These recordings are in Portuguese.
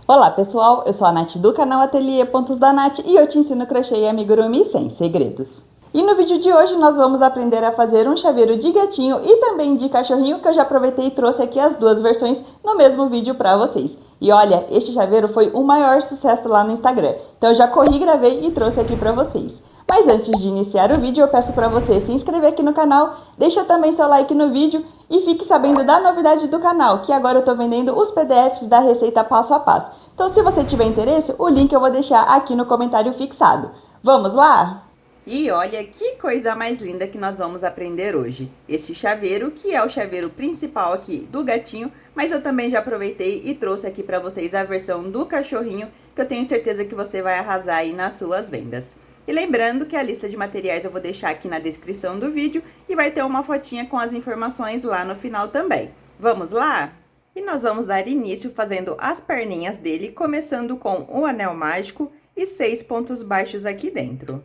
Olá pessoal, eu sou a Nath do canal Ateliê Pontos da Nath e eu te ensino crochê e amigurumi sem segredos. E no vídeo de hoje nós vamos aprender a fazer um chaveiro de gatinho e também de cachorrinho, que eu já aproveitei e trouxe aqui as duas versões no mesmo vídeo para vocês. E olha, este chaveiro foi o maior sucesso lá no Instagram, então eu já corri, gravei e trouxe aqui para vocês. Mas antes de iniciar o vídeo, eu peço para você se inscrever aqui no canal, deixa também seu like no vídeo e fique sabendo da novidade do canal, que agora eu estou vendendo os PDFs da receita passo a passo. Então, se você tiver interesse, o link eu vou deixar aqui no comentário fixado. Vamos lá? E olha que coisa mais linda que nós vamos aprender hoje. Este chaveiro, que é o chaveiro principal aqui do gatinho, mas eu também já aproveitei e trouxe aqui para vocês a versão do cachorrinho, que eu tenho certeza que você vai arrasar aí nas suas vendas. E lembrando que a lista de materiais eu vou deixar aqui na descrição do vídeo e vai ter uma fotinha com as informações lá no final também. Vamos lá? E nós vamos dar início fazendo as perninhas dele, começando com o anel mágico e 6 pontos baixos aqui dentro.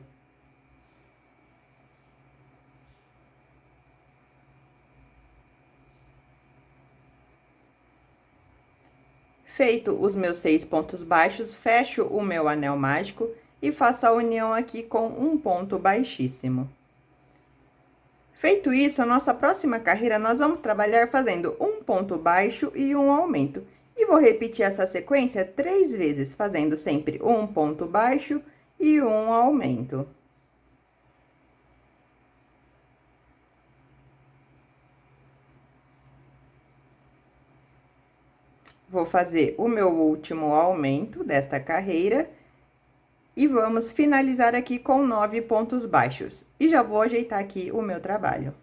Feito os meus 6 pontos baixos, fecho o meu anel mágico e faço a união aqui com um ponto baixíssimo. Feito isso, a nossa próxima carreira, nós vamos trabalhar fazendo um ponto baixo e um aumento. E vou repetir essa sequência 3 vezes, fazendo sempre um ponto baixo e um aumento. Vou fazer o meu último aumento desta carreira e vamos finalizar aqui com 9 pontos baixos. E já vou ajeitar aqui o meu trabalho.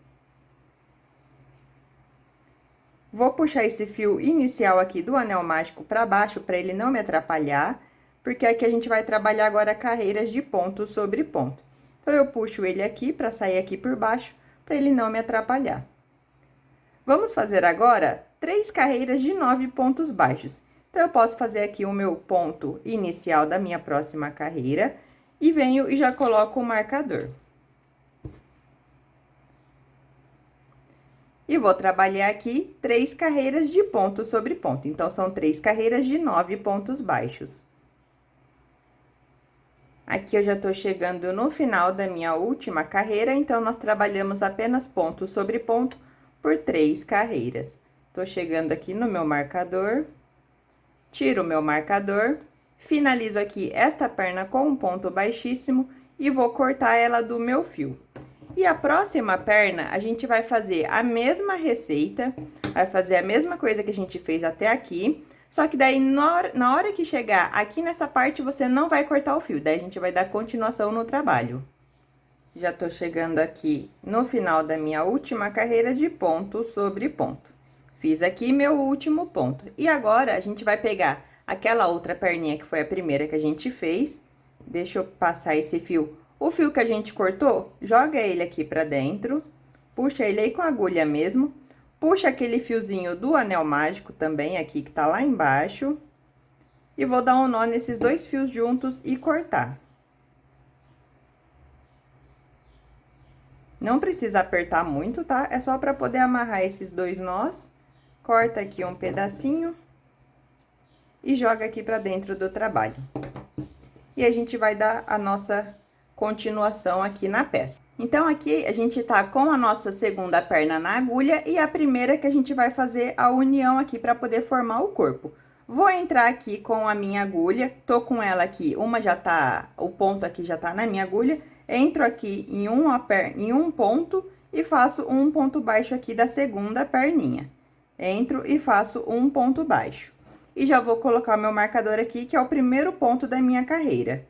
Vou puxar esse fio inicial aqui do anel mágico para baixo, para ele não me atrapalhar, porque aqui a gente vai trabalhar agora carreiras de ponto sobre ponto. Então, eu puxo ele aqui para sair aqui por baixo, para ele não me atrapalhar. Vamos fazer agora 3 carreiras de 9 pontos baixos. Então, eu posso fazer aqui o meu ponto inicial da minha próxima carreira e venho e já coloco o marcador. E vou trabalhar aqui 3 carreiras de ponto sobre ponto. Então, são 3 carreiras de 9 pontos baixos. Aqui eu já tô chegando no final da minha última carreira, então, nós trabalhamos apenas ponto sobre ponto por 3 carreiras. Tô chegando aqui no meu marcador, tiro o meu marcador, finalizo aqui esta perna com um ponto baixíssimo e vou cortar ela do meu fio. E a próxima perna, a gente vai fazer a mesma receita, vai fazer a mesma coisa que a gente fez até aqui, só que daí, na hora que chegar aqui nessa parte, você não vai cortar o fio, daí a gente vai dar continuação no trabalho. Já tô chegando aqui no final da minha última carreira de ponto sobre ponto. Fiz aqui meu último ponto. E agora, a gente vai pegar aquela outra perninha que foi a primeira que a gente fez. Deixa eu passar esse fio. O fio que a gente cortou, joga ele aqui pra dentro. Puxa ele aí com a agulha mesmo. Puxa aquele fiozinho do anel mágico também aqui, que tá lá embaixo. E vou dar um nó nesses 2 fios juntos e cortar. Não precisa apertar muito, tá? É só pra poder amarrar esses 2 nós. Corta aqui um pedacinho e joga aqui pra dentro do trabalho. E a gente vai dar a nossa continuação aqui na peça. Então, aqui a gente tá com a nossa segunda perna na agulha e a primeira que a gente vai fazer a união aqui pra poder formar o corpo. Vou entrar aqui com a minha agulha, tô com ela aqui, uma já tá, o ponto aqui já tá na minha agulha, entro aqui em um ponto e faço um ponto baixo aqui da segunda perninha. Entro e faço um ponto baixo. E já vou colocar o meu marcador aqui, que é o primeiro ponto da minha carreira.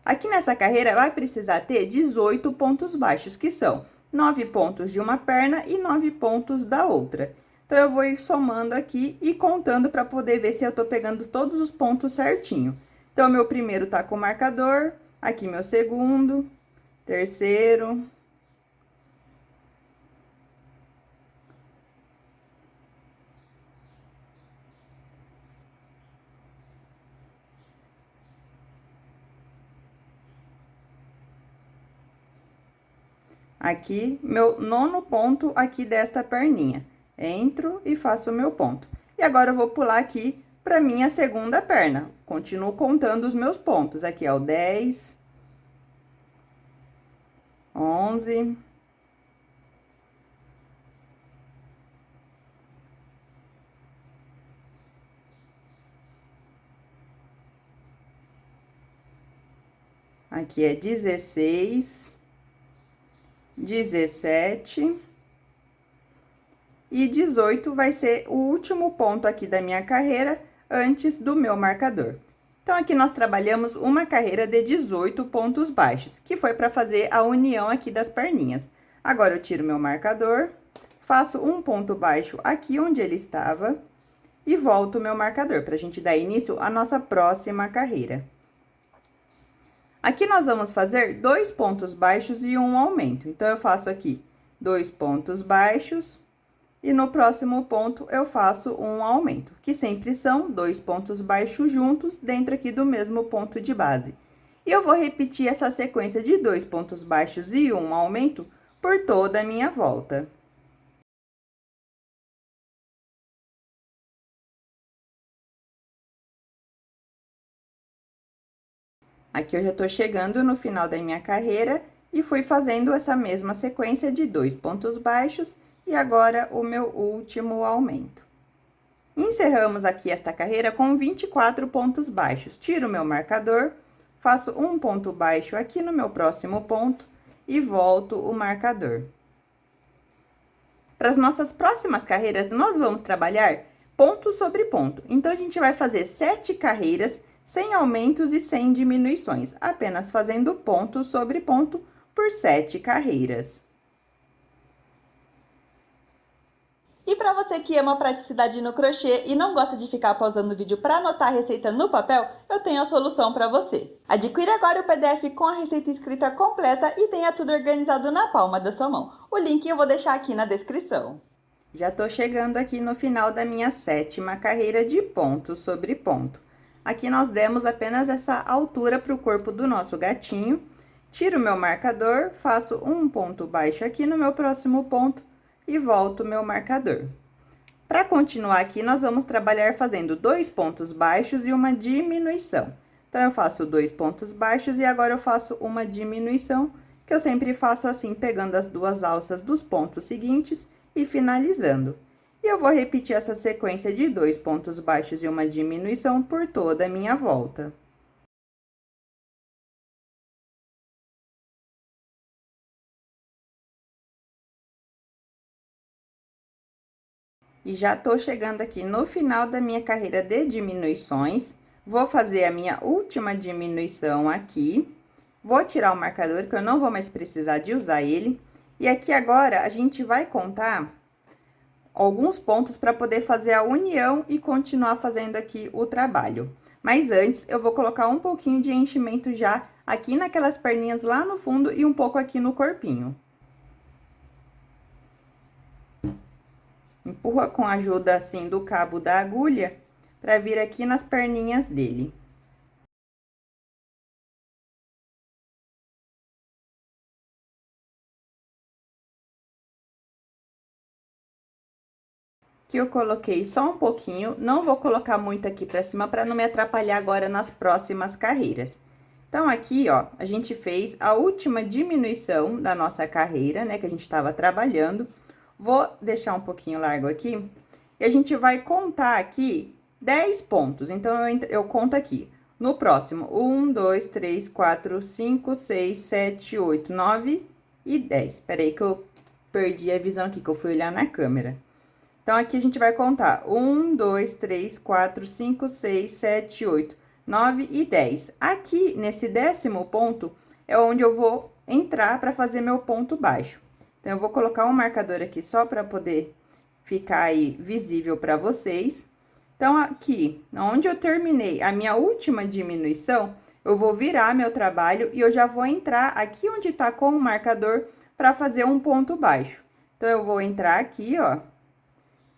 Aqui nessa carreira, vai precisar ter 18 pontos baixos, que são 9 pontos de uma perna e 9 pontos da outra. Então, eu vou ir somando aqui e contando para poder ver se eu tô pegando todos os pontos certinho. Então, meu primeiro tá com o marcador, aqui meu segundo, terceiro... Aqui, meu nono ponto aqui desta perninha. Entro e faço o meu ponto. E agora, eu vou pular aqui para minha segunda perna. Continuo contando os meus pontos. Aqui é o 10, 11, 16, 17 e 18 vai ser o último ponto aqui da minha carreira antes do meu marcador. Então, aqui nós trabalhamos uma carreira de 18 pontos baixos, que foi para fazer a união aqui das perninhas. Agora, eu tiro meu marcador, faço um ponto baixo aqui onde ele estava e volto o meu marcador, para a gente dar início à nossa próxima carreira. Aqui nós vamos fazer 2 pontos baixos e um aumento. Então, eu faço aqui 2 pontos baixos e no próximo ponto eu faço um aumento, que sempre são 2 pontos baixos juntos dentro aqui do mesmo ponto de base. E eu vou repetir essa sequência de 2 pontos baixos e um aumento por toda a minha volta. Aqui eu já tô chegando no final da minha carreira e fui fazendo essa mesma sequência de 2 pontos baixos e agora o meu último aumento. Encerramos aqui esta carreira com 24 pontos baixos. Tiro o meu marcador, faço um ponto baixo aqui no meu próximo ponto e volto o marcador. Para as nossas próximas carreiras, nós vamos trabalhar ponto sobre ponto. Então, a gente vai fazer 7 carreiras sem aumentos e sem diminuições, apenas fazendo ponto sobre ponto por 7 carreiras. E para você que ama praticidade no crochê e não gosta de ficar pausando o vídeo para anotar a receita no papel, eu tenho a solução para você. Adquira agora o PDF com a receita escrita completa e tenha tudo organizado na palma da sua mão. O link eu vou deixar aqui na descrição. Já tô chegando aqui no final da minha 7ª carreira de ponto sobre ponto. Aqui nós demos apenas essa altura para o corpo do nosso gatinho. Tiro o meu marcador, faço um ponto baixo aqui no meu próximo ponto e volto o meu marcador. Para continuar aqui, nós vamos trabalhar fazendo 2 pontos baixos e uma diminuição. Então, eu faço 2 pontos baixos e agora eu faço uma diminuição, que eu sempre faço assim, pegando as 2 alças dos pontos seguintes e finalizando. E eu vou repetir essa sequência de 2 pontos baixos e uma diminuição por toda a minha volta. E já tô chegando aqui no final da minha carreira de diminuições. Vou fazer a minha última diminuição aqui. Vou tirar o marcador, que eu não vou mais precisar de usar ele. E aqui agora, a gente vai contar alguns pontos para poder fazer a união e continuar fazendo aqui o trabalho. Mas antes, eu vou colocar um pouquinho de enchimento já aqui naquelas perninhas lá no fundo e um pouco aqui no corpinho. Empurra com a ajuda, assim, do cabo da agulha, para vir aqui nas perninhas dele. Aqui eu coloquei só um pouquinho, não vou colocar muito aqui pra cima, para não me atrapalhar agora nas próximas carreiras. Então, aqui, ó, a gente fez a última diminuição da nossa carreira, né, que a gente tava trabalhando. Vou deixar um pouquinho largo aqui, e a gente vai contar aqui 10 pontos. Então, eu conto aqui. No próximo, 1, 2, 3, 4, 5, 6, 7, 8, 9 e 10. Espera aí que eu perdi a visão aqui, que eu fui olhar na câmera. Então, aqui a gente vai contar 1, 2, 3, 4, 5, 6, 7, 8, 9 e 10. Aqui, nesse 10º ponto, é onde eu vou entrar para fazer meu ponto baixo. Então, eu vou colocar um marcador aqui só para poder ficar aí visível para vocês. Então, aqui, onde eu terminei a minha última diminuição, eu vou virar meu trabalho e eu já vou entrar aqui onde tá com o marcador para fazer um ponto baixo. Então, eu vou entrar aqui, ó,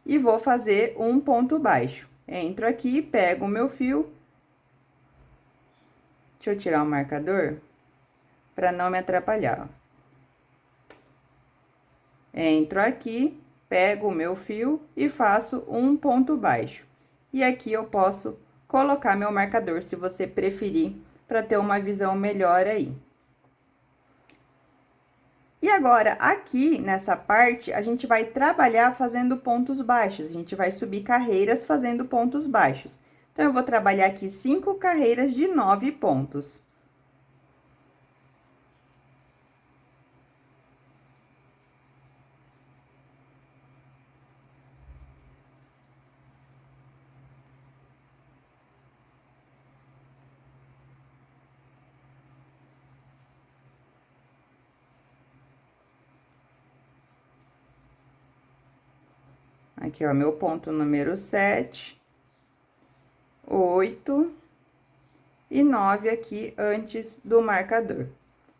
e vou fazer um ponto baixo. Entro aqui, pego o meu fio. Deixa eu tirar o marcador para não me atrapalhar, ó. Entro aqui, pego o meu fio e faço um ponto baixo. E aqui eu posso colocar meu marcador, se você preferir, para ter uma visão melhor aí. E agora, aqui nessa parte, a gente vai trabalhar fazendo pontos baixos. A gente vai subir carreiras fazendo pontos baixos. Então, eu vou trabalhar aqui 5 carreiras de 9 pontos. Aqui, ó, meu ponto número 7, 8 e 9 aqui antes do marcador.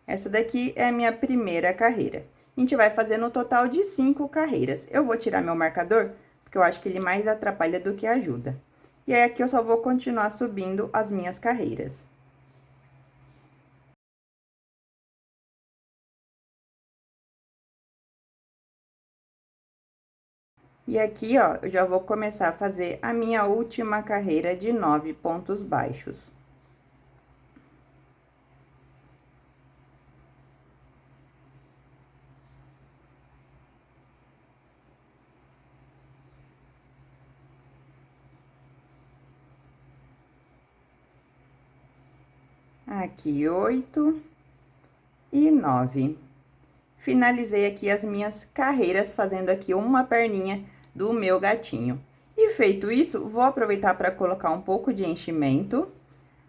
Essa daqui é a minha primeira carreira. A gente vai fazer no total de 5 carreiras. Eu vou tirar meu marcador, porque eu acho que ele mais atrapalha do que ajuda. E aí, aqui eu só vou continuar subindo as minhas carreiras. E aqui, ó, eu já vou começar a fazer a minha última carreira de 9 pontos baixos. Aqui, 8 e 9. Finalizei aqui as minhas carreiras, fazendo aqui uma perninha do meu gatinho. E feito isso, vou aproveitar para colocar um pouco de enchimento.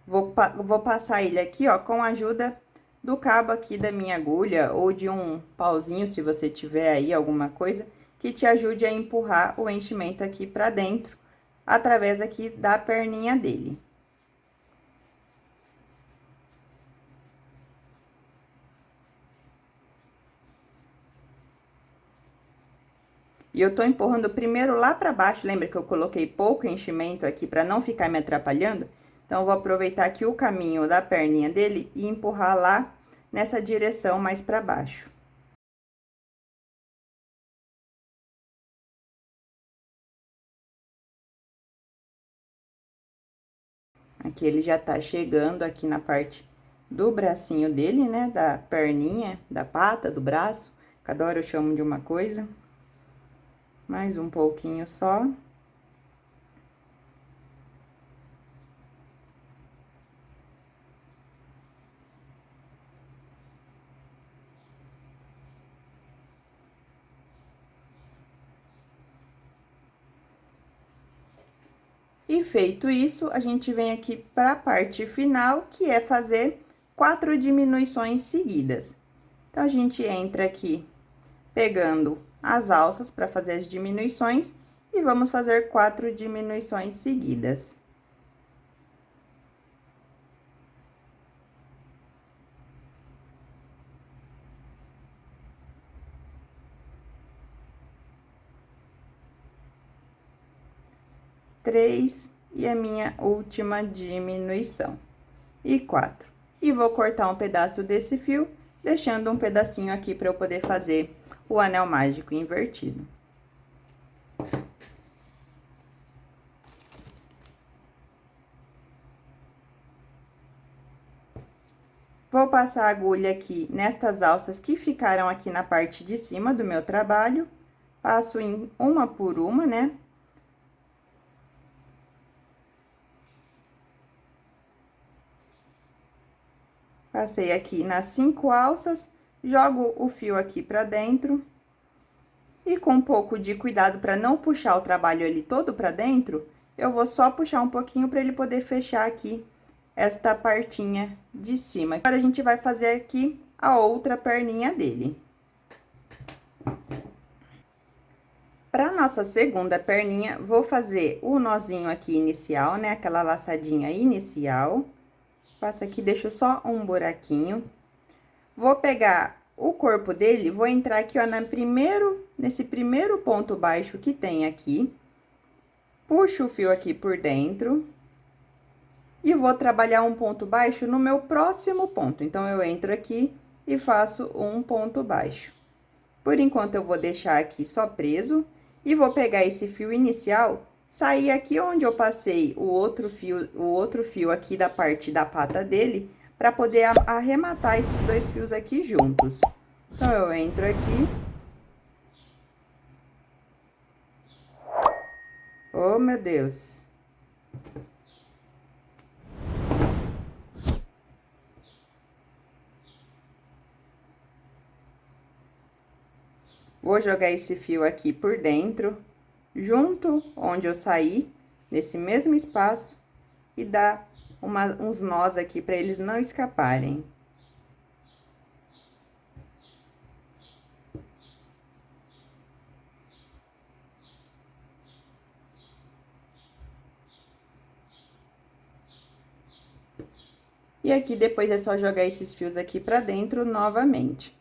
Vou passar ele aqui, ó, com a ajuda do cabo aqui da minha agulha, ou de um pauzinho, se você tiver aí alguma coisa, que te ajude a empurrar o enchimento aqui para dentro, através aqui da perninha dele. E eu tô empurrando primeiro lá pra baixo, lembra que eu coloquei pouco enchimento aqui pra não ficar me atrapalhando? Então, eu vou aproveitar aqui o caminho da perninha dele e empurrar lá nessa direção mais pra baixo. Aqui ele já tá chegando aqui na parte do bracinho dele, né? Da perninha, da pata, do braço. Cada hora eu chamo de uma coisa. Mais um pouquinho só. E feito isso, a gente vem aqui para a parte final, que é fazer 4 diminuições seguidas. Então, a gente entra aqui pegando as alças para fazer as diminuições e vamos fazer 4 diminuições seguidas. Três e a minha última diminuição. E 4. E vou cortar um pedaço desse fio, deixando um pedacinho aqui para eu poder fazer o anel mágico invertido. Vou passar a agulha aqui nestas alças que ficaram aqui na parte de cima do meu trabalho. Passo em uma por uma, né? Passei aqui nas 5 alças, jogo o fio aqui pra dentro. E com um pouco de cuidado para não puxar o trabalho ali todo pra dentro, eu vou só puxar um pouquinho para ele poder fechar aqui esta partinha de cima. Agora, a gente vai fazer aqui a outra perninha dele. Para nossa segunda perninha, vou fazer o nozinho aqui inicial, né? Aquela laçadinha inicial. Passo aqui, deixo só um buraquinho. Vou pegar o corpo dele, vou entrar aqui, ó, nesse primeiro ponto baixo que tem aqui. Puxo o fio aqui por dentro. E vou trabalhar um ponto baixo no meu próximo ponto. Então, eu entro aqui e faço um ponto baixo. Por enquanto, eu vou deixar aqui só preso. E vou pegar esse fio inicial sair aqui onde eu passei o outro fio aqui da parte da pata dele, para poder arrematar esses dois fios aqui juntos. Então, eu entro aqui. Oh, meu Deus! Vou jogar esse fio aqui por dentro, junto onde eu saí, nesse mesmo espaço, e dar uns nós aqui para eles não escaparem. E aqui depois é só jogar esses fios aqui pra dentro novamente.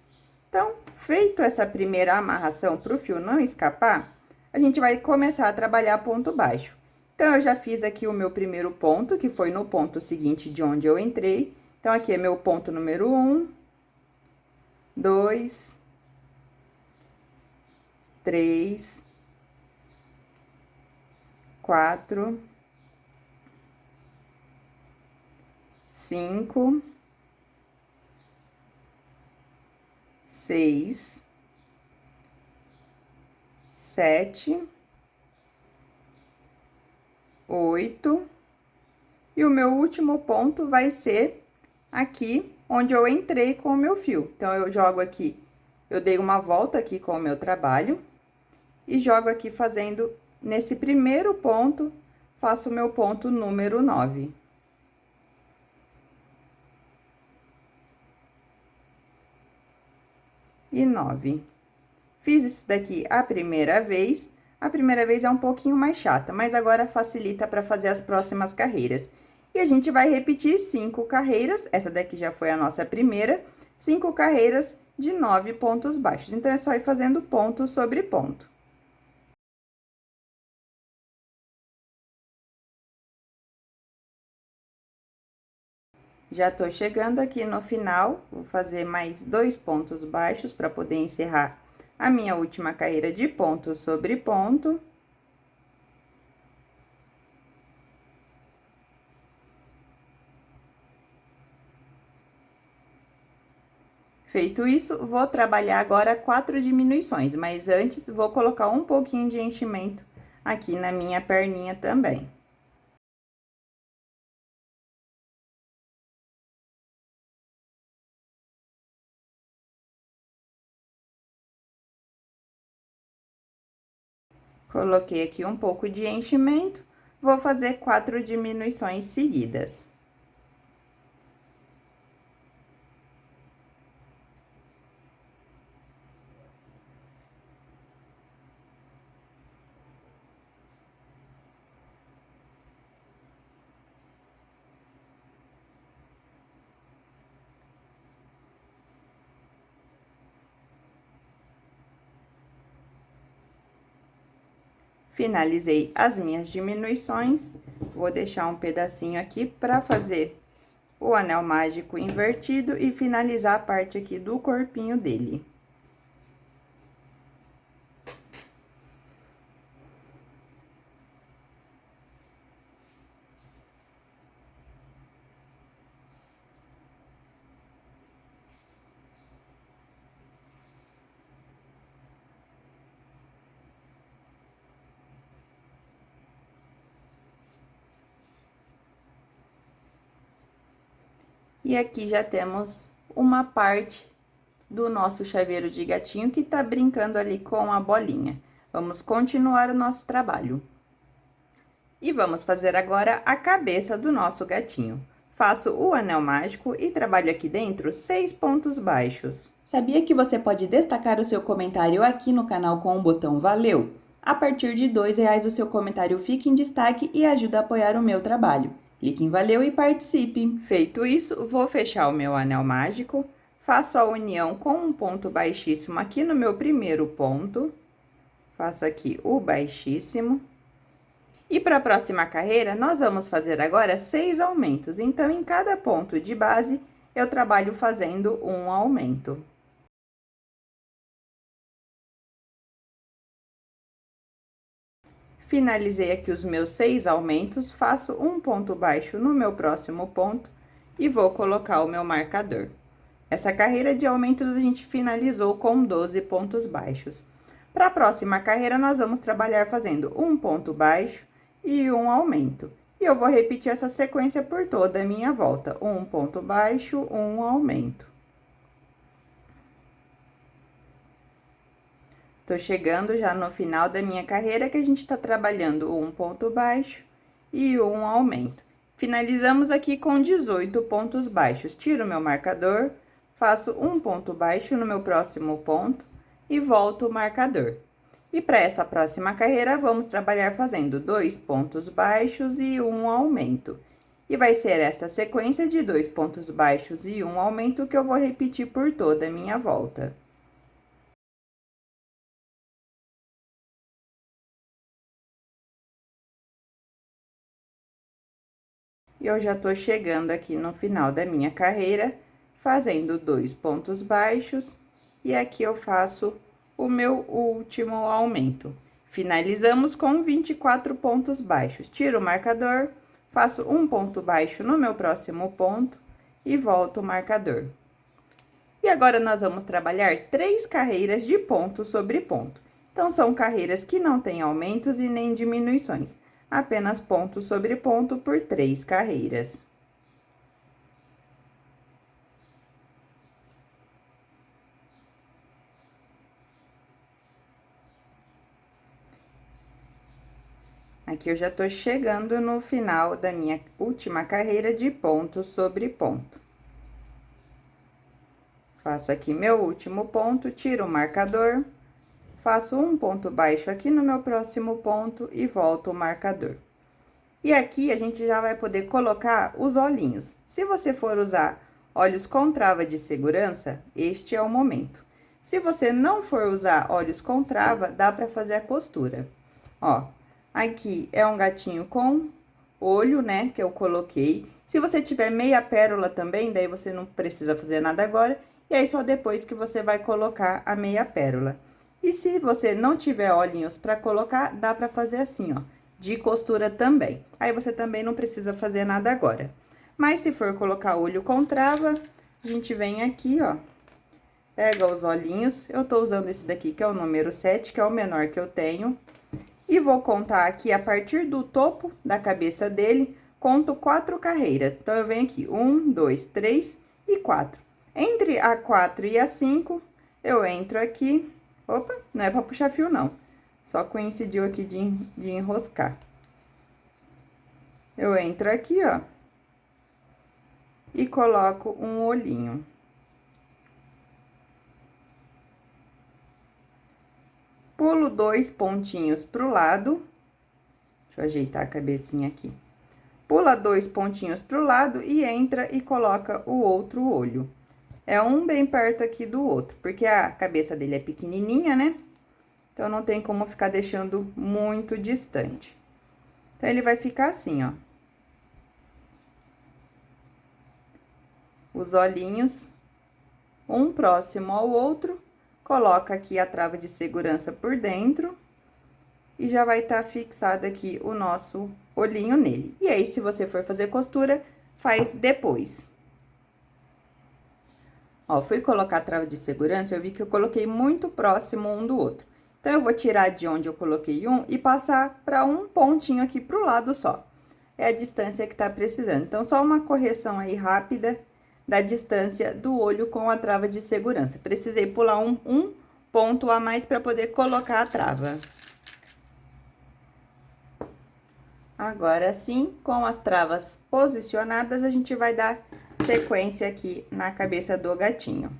Então, feito essa primeira amarração pro fio não escapar, a gente vai começar a trabalhar ponto baixo. Então, eu já fiz aqui o meu primeiro ponto, que foi no ponto seguinte de onde eu entrei. Então, aqui é meu ponto número 1, 2, 3, 4, 5, 6, 7, 8, e o meu último ponto vai ser aqui onde eu entrei com o meu fio. Então, eu jogo aqui, eu dei uma volta aqui com o meu trabalho e jogo aqui fazendo, nesse primeiro ponto, faço o meu ponto número 9. E 9. Fiz isso daqui a primeira vez é um pouquinho mais chata, mas agora facilita para fazer as próximas carreiras. E a gente vai repetir 5 carreiras, essa daqui já foi a nossa primeira, 5 carreiras de 9 pontos baixos. Então, é só ir fazendo ponto sobre ponto. Já tô chegando aqui no final, vou fazer mais 2 pontos baixos para poder encerrar a minha última carreira de ponto sobre ponto. Feito isso, vou trabalhar agora 4 diminuições, mas antes vou colocar um pouquinho de enchimento aqui na minha perninha também. Coloquei aqui um pouco de enchimento, vou fazer 4 diminuições seguidas. Finalizei as minhas diminuições, vou deixar um pedacinho aqui para fazer o anel mágico invertido e finalizar a parte aqui do corpinho dele. E aqui já temos uma parte do nosso chaveiro de gatinho que tá brincando ali com a bolinha. Vamos continuar o nosso trabalho. E vamos fazer agora a cabeça do nosso gatinho. Faço o anel mágico e trabalho aqui dentro 6 pontos baixos. Sabia que você pode destacar o seu comentário aqui no canal com o botão Valeu? A partir de R$2 o seu comentário fica em destaque e ajuda a apoiar o meu trabalho. Clique em Valeu e participe! Feito isso, vou fechar o meu anel mágico, faço a união com um ponto baixíssimo aqui no meu primeiro ponto, faço aqui o baixíssimo. E para a próxima carreira, nós vamos fazer agora 6 aumentos. Então, em cada ponto de base, eu trabalho fazendo um aumento. Finalizei aqui os meus 6 aumentos, faço um ponto baixo no meu próximo ponto e vou colocar o meu marcador. Essa carreira de aumentos a gente finalizou com 12 pontos baixos. Para a próxima carreira, nós vamos trabalhar fazendo um ponto baixo e um aumento. E eu vou repetir essa sequência por toda a minha volta. Um ponto baixo, um aumento. Tô chegando já no final da minha carreira, que a gente tá trabalhando um ponto baixo e um aumento. Finalizamos aqui com 18 pontos baixos. Tiro meu marcador, faço um ponto baixo no meu próximo ponto e volto o marcador. E para essa próxima carreira, vamos trabalhar fazendo 2 pontos baixos e um aumento. E vai ser esta sequência de 2 pontos baixos e um aumento que eu vou repetir por toda a minha volta. E eu já tô chegando aqui no final da minha carreira, fazendo 2 pontos baixos, e aqui eu faço o meu último aumento. Finalizamos com 24 pontos baixos. Tiro o marcador, faço um ponto baixo no meu próximo ponto e volto o marcador. E agora, nós vamos trabalhar 3 carreiras de ponto sobre ponto. Então, são carreiras que não têm aumentos e nem diminuições, apenas ponto sobre ponto por 3 carreiras. Aqui eu já tô chegando no final da minha última carreira de ponto sobre ponto. Faço aqui meu último ponto, tiro o marcador, faço um ponto baixo aqui no meu próximo ponto e volto o marcador. E aqui a gente já vai poder colocar os olhinhos. Se você for usar olhos com trava de segurança, este é o momento. Se você não for usar olhos com trava, dá pra fazer a costura. Ó, aqui é um gatinho com olho, né, que eu coloquei. Se você tiver meia pérola também, daí você não precisa fazer nada agora. E aí, só depois que você vai colocar a meia pérola. E se você não tiver olhinhos pra colocar, dá pra fazer assim, ó, de costura também. Aí, você também não precisa fazer nada agora. Mas, se for colocar olho com trava, a gente vem aqui, ó, pega os olhinhos. Eu tô usando esse daqui, que é o número 7, que é o menor que eu tenho. E vou contar aqui, a partir do topo da cabeça dele, conto 4 carreiras. Então, eu venho aqui, 1, 2, 3 e 4. Entre a 4 e a 5, eu entro aqui. Opa, não é pra puxar fio, não. Só coincidiu aqui de enroscar. Eu entro aqui, ó. E coloco um olhinho. Pulo 2 pontinhos pro lado. Deixa eu ajeitar a cabecinha aqui. Pula 2 pontinhos pro lado e entra e coloca o outro olho. É um bem perto aqui do outro, porque a cabeça dele é pequenininha, né? Então, não tem como ficar deixando muito distante. Então, ele vai ficar assim, ó. Os olhinhos, um próximo ao outro, coloca aqui a trava de segurança por dentro e já vai estar fixado aqui o nosso olhinho nele. E aí, se você for fazer costura, faz depois. Ó, fui colocar a trava de segurança, eu vi que eu coloquei muito próximo um do outro. Então, eu vou tirar de onde eu coloquei um e passar para um pontinho aqui pro lado só. É a distância que tá precisando. Então, só uma correção aí rápida da distância do olho com a trava de segurança. Precisei pular um ponto a mais para poder colocar a trava. Agora sim, com as travas posicionadas, a gente vai dar sequência aqui na cabeça do gatinho.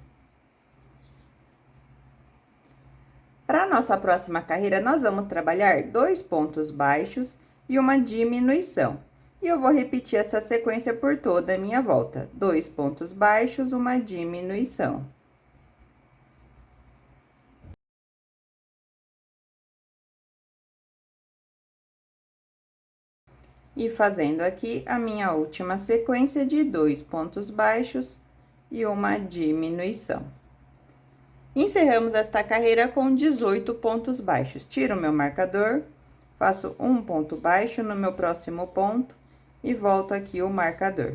Para a nossa próxima carreira, nós vamos trabalhar 2 pontos baixos e uma diminuição. E eu vou repetir essa sequência por toda a minha volta. 2 pontos baixos, uma diminuição. E fazendo aqui a minha última sequência de 2 pontos baixos e uma diminuição. Encerramos esta carreira com 18 pontos baixos. Tiro o meu marcador, faço um ponto baixo no meu próximo ponto e volto aqui o marcador.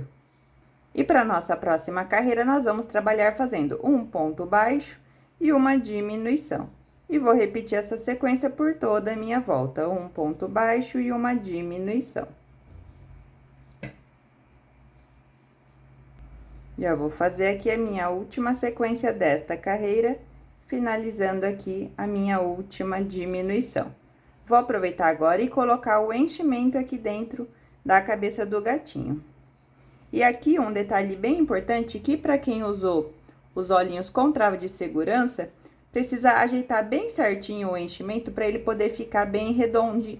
E para nossa próxima carreira, nós vamos trabalhar fazendo um ponto baixo e uma diminuição. E vou repetir essa sequência por toda a minha volta, um ponto baixo e uma diminuição. Já vou fazer aqui a minha última sequência desta carreira, finalizando aqui a minha última diminuição. Vou aproveitar agora e colocar o enchimento aqui dentro da cabeça do gatinho. E aqui um detalhe bem importante, que para quem usou os olhinhos com trava de segurança, precisa ajeitar bem certinho o enchimento para ele poder ficar bem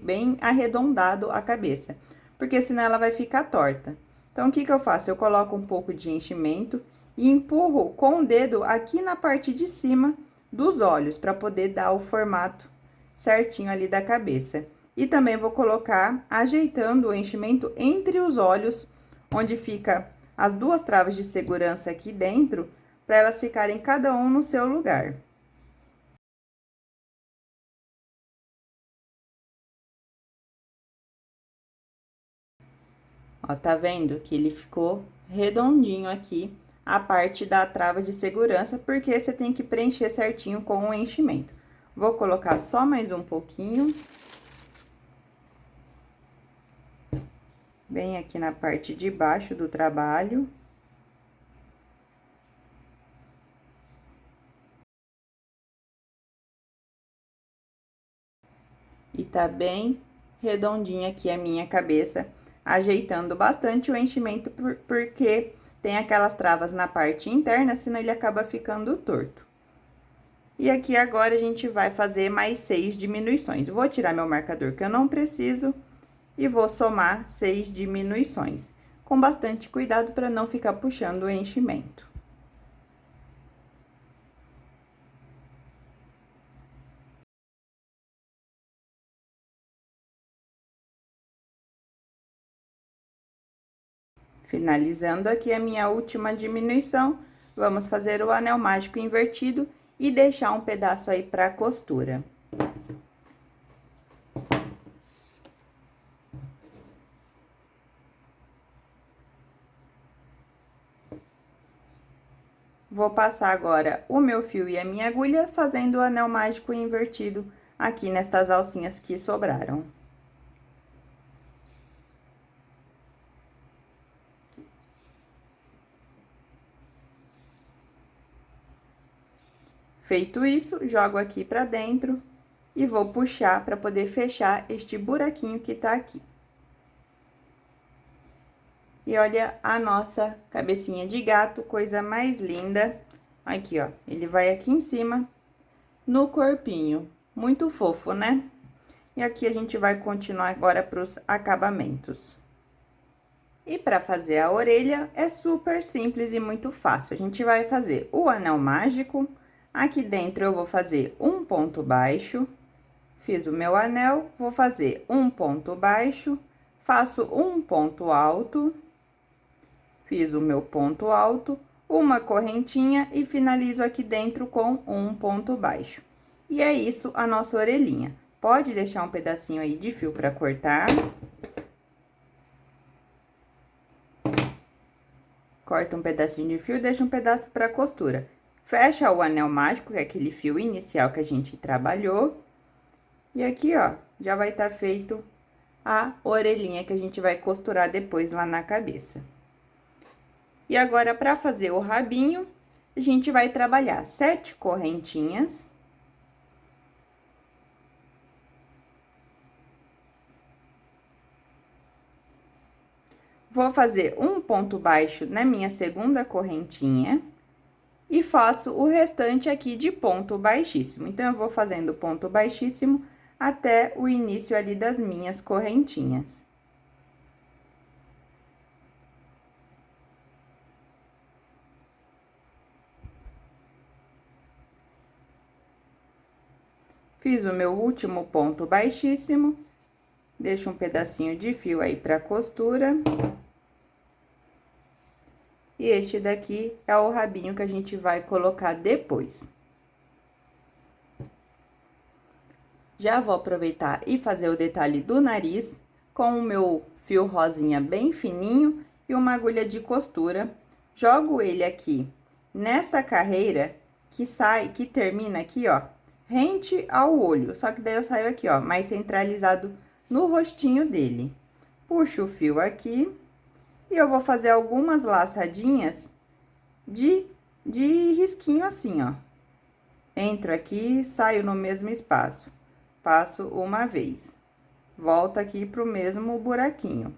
bem arredondado a cabeça, porque senão ela vai ficar torta. Então, o que que eu faço? Eu coloco um pouco de enchimento e empurro com o dedo aqui na parte de cima dos olhos, para poder dar o formato certinho ali da cabeça. E também vou colocar, ajeitando o enchimento entre os olhos, onde fica as duas travas de segurança aqui dentro, para elas ficarem cada um no seu lugar. Ó, tá vendo que ele ficou redondinho aqui, a parte da trava de segurança, porque você tem que preencher certinho com o enchimento. Vou colocar só mais um pouquinho. Bem aqui na parte de baixo do trabalho. E tá bem redondinha aqui a minha cabeça, ajeitando bastante o enchimento, porque tem aquelas travas na parte interna, senão ele acaba ficando torto. E aqui agora a gente vai fazer mais 6 diminuições. Vou tirar meu marcador que eu não preciso e vou somar 6 diminuições, com bastante cuidado para não ficar puxando o enchimento. Finalizando aqui a minha última diminuição, vamos fazer o anel mágico invertido e deixar um pedaço aí para costura. Vou passar agora o meu fio e a minha agulha, fazendo o anel mágico invertido aqui nestas alcinhas que sobraram. Feito isso, jogo aqui pra dentro e vou puxar para poder fechar este buraquinho que tá aqui. E olha a nossa cabecinha de gato, coisa mais linda. Aqui, ó, ele vai aqui em cima, no corpinho. Muito fofo, né? E aqui a gente vai continuar agora pros acabamentos. E para fazer a orelha, é super simples e muito fácil. A gente vai fazer o anel mágico. Aqui dentro eu vou fazer um ponto baixo. Fiz o meu anel, vou fazer um ponto baixo, faço um ponto alto. Fiz o meu ponto alto, uma correntinha e finalizo aqui dentro com um ponto baixo. E é isso a nossa orelhinha. Pode deixar um pedacinho aí de fio para cortar. Corta um pedacinho de fio e deixa um pedaço para costura. Fecha o anel mágico, que é aquele fio inicial que a gente trabalhou. E aqui, ó, já vai estar feito a orelhinha que a gente vai costurar depois lá na cabeça. E agora, para fazer o rabinho, a gente vai trabalhar 7 correntinhas. Vou fazer um ponto baixo na minha segunda correntinha e faço o restante aqui de ponto baixíssimo. Então, eu vou fazendo ponto baixíssimo até o início ali das minhas correntinhas. Fiz o meu último ponto baixíssimo, deixo um pedacinho de fio aí pra costura. E este daqui é o rabinho que a gente vai colocar depois. Já vou aproveitar e fazer o detalhe do nariz com o meu fio rosinha bem fininho e uma agulha de costura. Jogo ele aqui nessa carreira que termina aqui, ó, rente ao olho. Só que daí eu saio aqui, ó, mais centralizado no rostinho dele. Puxo o fio aqui e eu vou fazer algumas laçadinhas de risquinho assim, ó. Entro aqui, saio no mesmo espaço. Passo uma vez. Volto aqui pro mesmo buraquinho.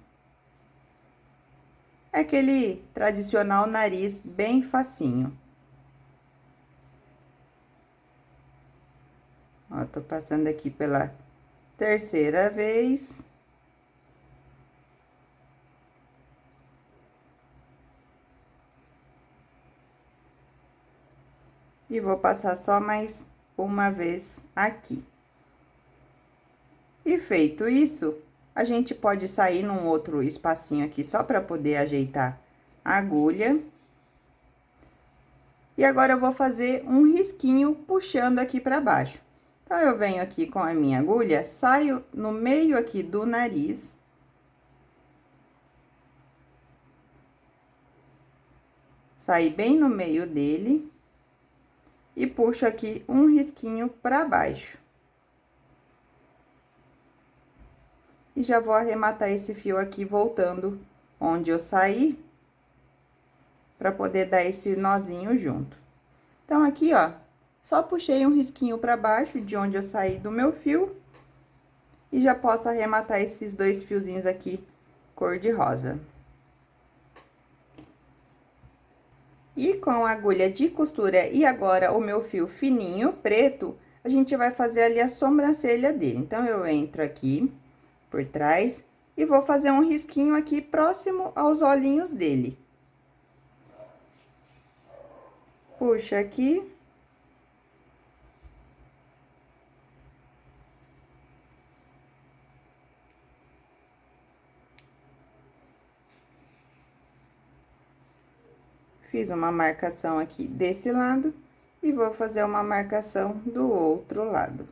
É aquele tradicional nariz bem facinho. Ó, tô passando aqui pela terceira vez. E vou passar só mais uma vez aqui. E feito isso, a gente pode sair num outro espacinho aqui só para poder ajeitar a agulha. E agora eu vou fazer um risquinho puxando aqui para baixo. Então, eu venho aqui com a minha agulha, saio no meio aqui do nariz. Saí bem no meio dele. E puxo aqui um risquinho para baixo. E já vou arrematar esse fio aqui, voltando onde eu saí, para poder dar esse nozinho junto. Então, aqui, ó, só puxei um risquinho para baixo de onde eu saí do meu fio. E já posso arrematar esses dois fiozinhos aqui, cor de rosa. E com a agulha de costura e agora o meu fio fininho, preto, a gente vai fazer ali a sobrancelha dele. Então, eu entro aqui por trás e vou fazer um risquinho aqui próximo aos olhinhos dele. Puxa aqui. Fiz uma marcação aqui desse lado e vou fazer uma marcação do outro lado.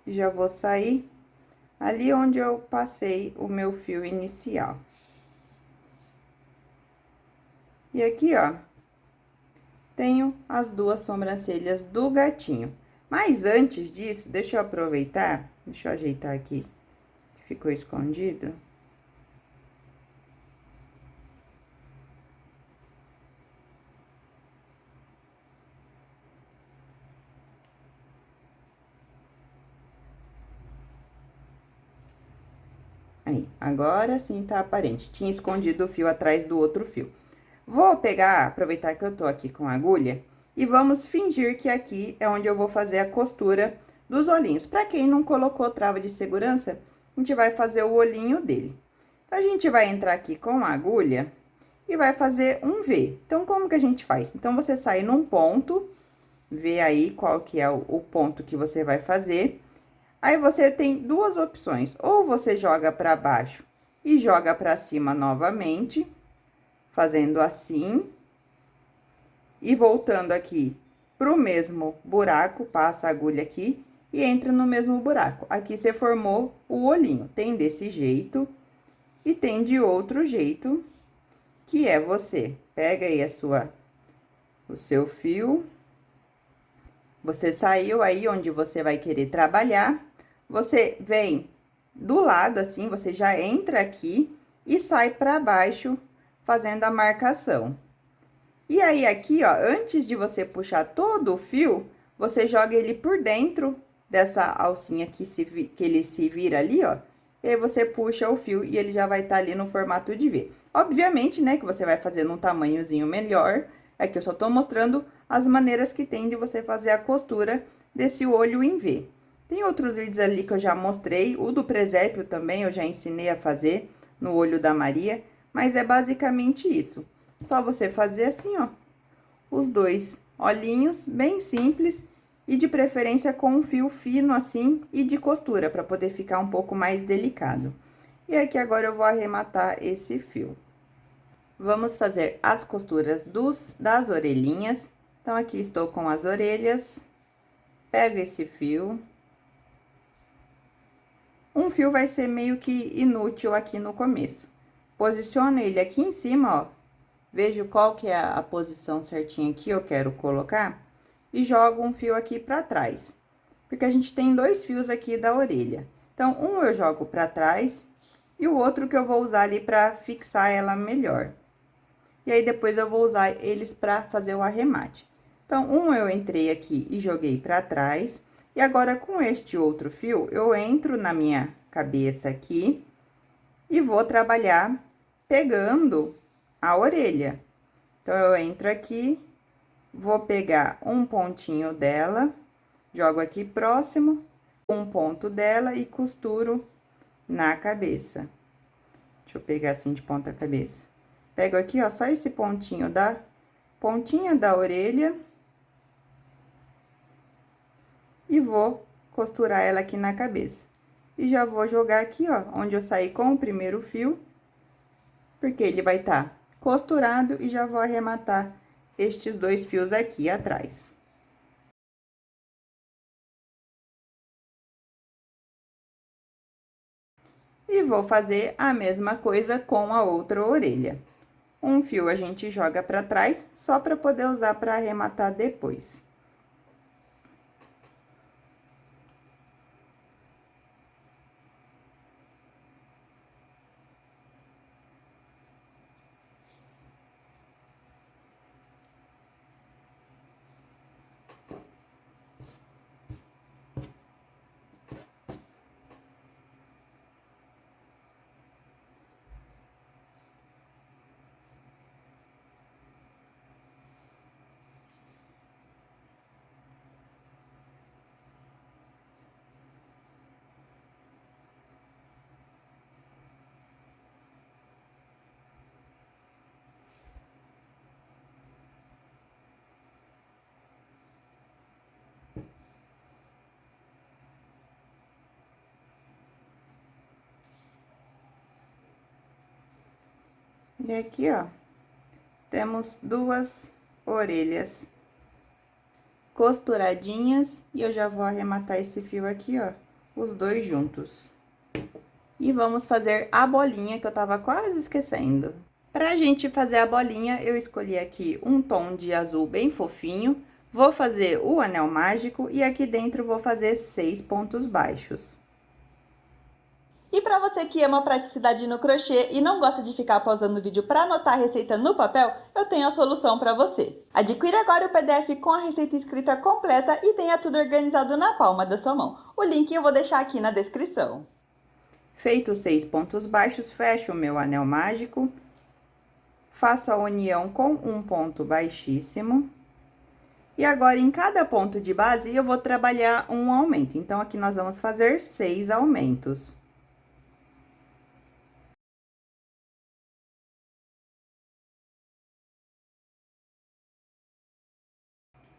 Já vou sair ali onde eu passei o meu fio inicial. E aqui, ó, tenho as duas sobrancelhas do gatinho. Mas antes disso, deixa eu aproveitar, deixa eu ajeitar aqui, ficou escondido. Aí, agora sim tá aparente. Tinha escondido o fio atrás do outro fio. Vou pegar, aproveitar que eu tô aqui com a agulha, e vamos fingir que aqui é onde eu vou fazer a costura dos olhinhos. Pra quem não colocou trava de segurança, a gente vai fazer o olhinho dele. Então, a gente vai entrar aqui com a agulha e vai fazer um V. Então, como que a gente faz? Então, você sai num ponto, vê aí qual que é o ponto que você vai fazer. Aí, você tem duas opções, ou você joga para baixo e joga para cima novamente, fazendo assim, e voltando aqui pro mesmo buraco, passa a agulha aqui e entra no mesmo buraco. Aqui, você formou o olhinho, tem desse jeito e tem de outro jeito, que é você pega aí o seu fio, você saiu aí onde você vai querer trabalhar. Você vem do lado, assim, você já entra aqui e sai para baixo, fazendo a marcação. E aí, aqui, ó, antes de você puxar todo o fio, você joga ele por dentro dessa alcinha que ele se vira ali, ó. E aí, você puxa o fio e ele já vai estar ali no formato de V. Obviamente, né, que você vai fazer num tamanhozinho melhor. Aqui eu só tô mostrando as maneiras que tem de você fazer a costura desse olho em V. Tem outros vídeos ali que eu já mostrei, o do presépio também eu já ensinei a fazer no olho da Maria, mas é basicamente isso. Só você fazer assim, ó, os dois olhinhos, bem simples, e de preferência com um fio fino assim e de costura, para poder ficar um pouco mais delicado. E aqui agora eu vou arrematar esse fio. Vamos fazer as costuras das orelhinhas. Então, aqui estou com as orelhas. Pego esse fio. Um fio vai ser meio que inútil aqui no começo. Posiciono ele aqui em cima, ó. Vejo qual que é a posição certinha que eu quero colocar. E jogo um fio aqui pra trás. Porque a gente tem dois fios aqui da orelha. Então, um eu jogo pra trás e o outro que eu vou usar ali pra fixar ela melhor. E aí, depois eu vou usar eles pra fazer o arremate. Então, um eu entrei aqui e joguei pra trás. E agora, com este outro fio, eu entro na minha cabeça aqui e vou trabalhar pegando a orelha. Então, eu entro aqui, vou pegar um pontinho dela, jogo aqui próximo, um ponto dela e costuro na cabeça. Deixa eu pegar assim de ponta cabeça. Pego aqui, ó, só esse pontinho da pontinha da orelha. E vou costurar ela aqui na cabeça. E já vou jogar aqui, ó, onde eu saí com o primeiro fio, porque ele vai estar costurado e já vou arrematar estes dois fios aqui atrás. E vou fazer a mesma coisa com a outra orelha. Um fio a gente joga pra trás, só pra poder usar pra arrematar depois. E aqui, ó, temos duas orelhas costuradinhas e eu já vou arrematar esse fio aqui, ó, os dois juntos. E vamos fazer a bolinha que eu tava quase esquecendo. Pra gente fazer a bolinha, eu escolhi aqui um tom de azul bem fofinho, vou fazer o anel mágico e aqui dentro vou fazer 6 pontos baixos. E para você que ama praticidade no crochê e não gosta de ficar pausando o vídeo para anotar a receita no papel, eu tenho a solução para você. Adquira agora o PDF com a receita escrita completa e tenha tudo organizado na palma da sua mão. O link eu vou deixar aqui na descrição. Feito 6 pontos baixos, fecho o meu anel mágico, faço a união com um ponto baixíssimo. E agora, em cada ponto de base, eu vou trabalhar um aumento. Então, aqui nós vamos fazer 6 aumentos.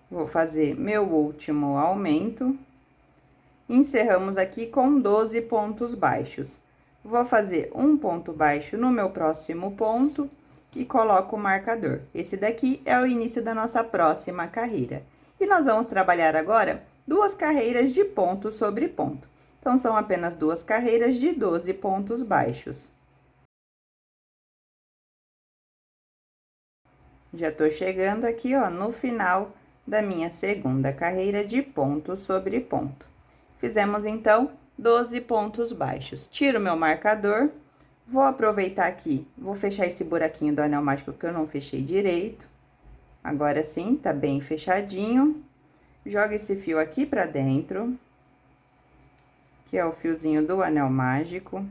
Vou fazer meu último aumento. Encerramos aqui com 12 pontos baixos. Vou fazer um ponto baixo no meu próximo ponto e coloco o marcador. Esse daqui é o início da nossa próxima carreira. E nós vamos trabalhar agora duas carreiras de ponto sobre ponto. Então, são apenas duas carreiras de 12 pontos baixos. Já tô chegando aqui, ó, no final da minha segunda carreira de ponto sobre ponto. Fizemos, então, 12 pontos baixos. Tiro meu marcador, vou aproveitar aqui, vou fechar esse buraquinho do anel mágico que eu não fechei direito. Agora sim, tá bem fechadinho. Joga esse fio aqui pra dentro, que é o fiozinho do anel mágico.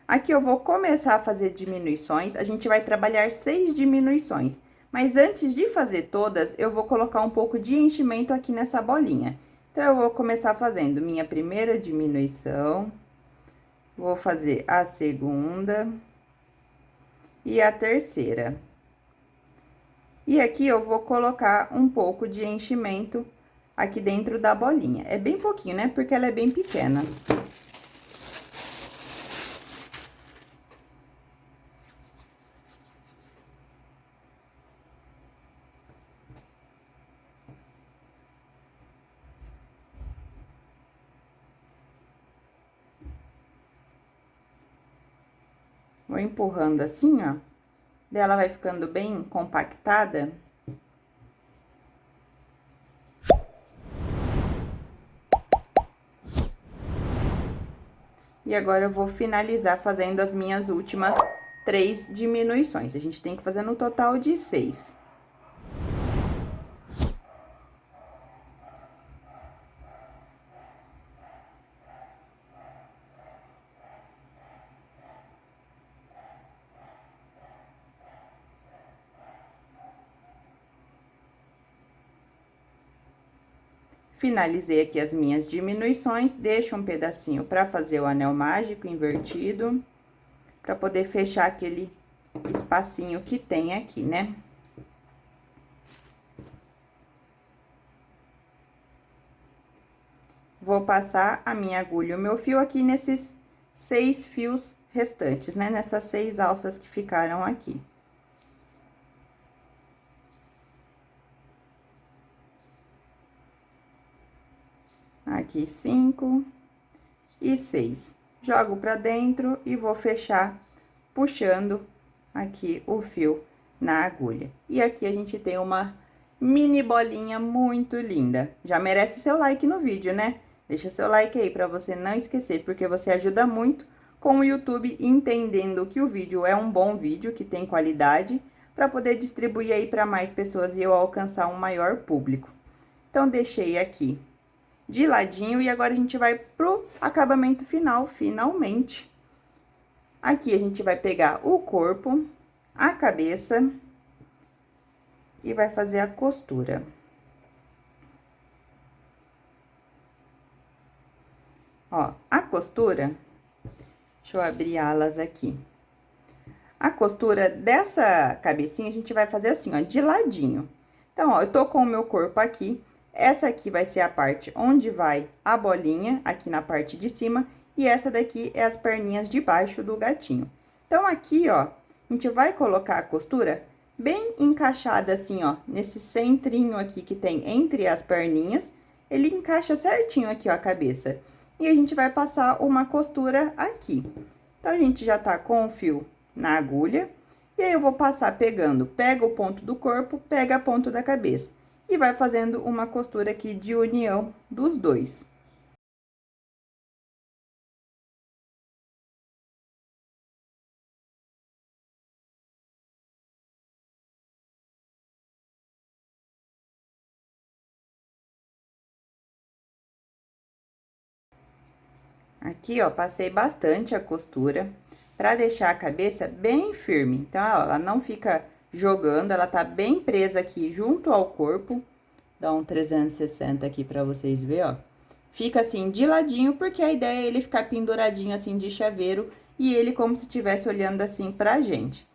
Aqui eu vou começar a fazer diminuições, a gente vai trabalhar 6 diminuições. Mas antes de fazer todas, eu vou colocar um pouco de enchimento aqui nessa bolinha. Então, eu vou começar fazendo minha primeira diminuição, vou fazer a segunda e a terceira. E aqui eu vou colocar um pouco de enchimento aqui dentro da bolinha. É bem pouquinho, né? Porque ela é bem pequena. Vou empurrando assim, ó. Daí ela vai ficando bem compactada. E agora eu vou finalizar fazendo as minhas últimas 3 diminuições. A gente tem que fazer no total de 6. Finalizei aqui as minhas diminuições, deixo um pedacinho para fazer o anel mágico invertido, para poder fechar aquele espacinho que tem aqui, né? Vou passar a minha agulha e o meu fio aqui nesses 6 fios restantes, né? Nessas 6 alças que ficaram aqui. Aqui 5 e 6. Jogo pra dentro e vou fechar puxando aqui o fio na agulha. E aqui a gente tem uma mini bolinha muito linda. Já merece seu like no vídeo, né? Deixa seu like aí pra você não esquecer, porque você ajuda muito com o YouTube entendendo que o vídeo é um bom vídeo, que tem qualidade, para poder distribuir aí para mais pessoas e eu alcançar um maior público. Então, deixei aqui de ladinho e agora a gente vai pro acabamento final, finalmente. Aqui a gente vai pegar o corpo, a cabeça e vai fazer a costura. Ó, a costura, deixa eu abrir alas aqui. A costura dessa cabecinha a gente vai fazer assim, ó, de ladinho. Então, ó, eu tô com o meu corpo aqui. Essa aqui vai ser a parte onde vai a bolinha, aqui na parte de cima, e essa daqui é as perninhas de baixo do gatinho. Então, aqui, ó, a gente vai colocar a costura bem encaixada assim, ó, nesse centrinho aqui que tem entre as perninhas, ele encaixa certinho aqui, ó, a cabeça. E a gente vai passar uma costura aqui. Então, a gente já tá com o fio na agulha, e aí eu vou passar pegando, pega o ponto do corpo, pega a ponta da cabeça e vai fazendo uma costura aqui de união dos dois. Aqui, ó, passei bastante a costura para deixar a cabeça bem firme. Então, ó, ela não fica jogando, ela tá bem presa aqui junto ao corpo. Dá um 360 aqui para vocês verem, ó. Fica assim de ladinho, porque a ideia é ele ficar penduradinho assim de chaveiro e ele como se estivesse olhando assim pra gente.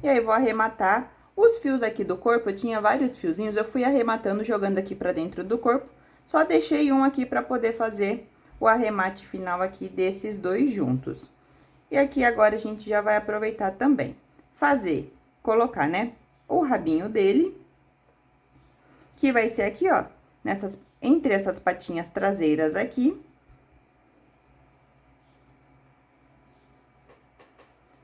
E aí, vou arrematar os fios aqui do corpo, eu tinha vários fiozinhos, eu fui arrematando, jogando aqui pra dentro do corpo. Só deixei um aqui pra poder fazer o arremate final aqui desses dois juntos. E aqui agora a gente já vai aproveitar também, colocar, né, o rabinho dele, que vai ser aqui, ó, entre essas patinhas traseiras aqui.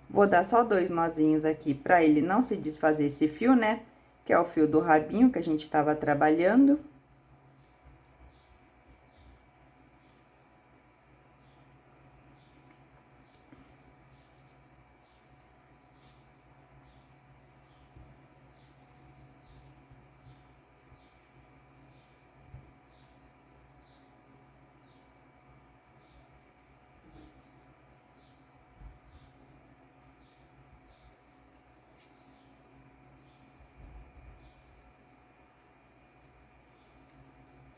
Vou dar só 2 nozinhos aqui pra ele não se desfazer esse fio, né, que é o fio do rabinho que a gente tava trabalhando.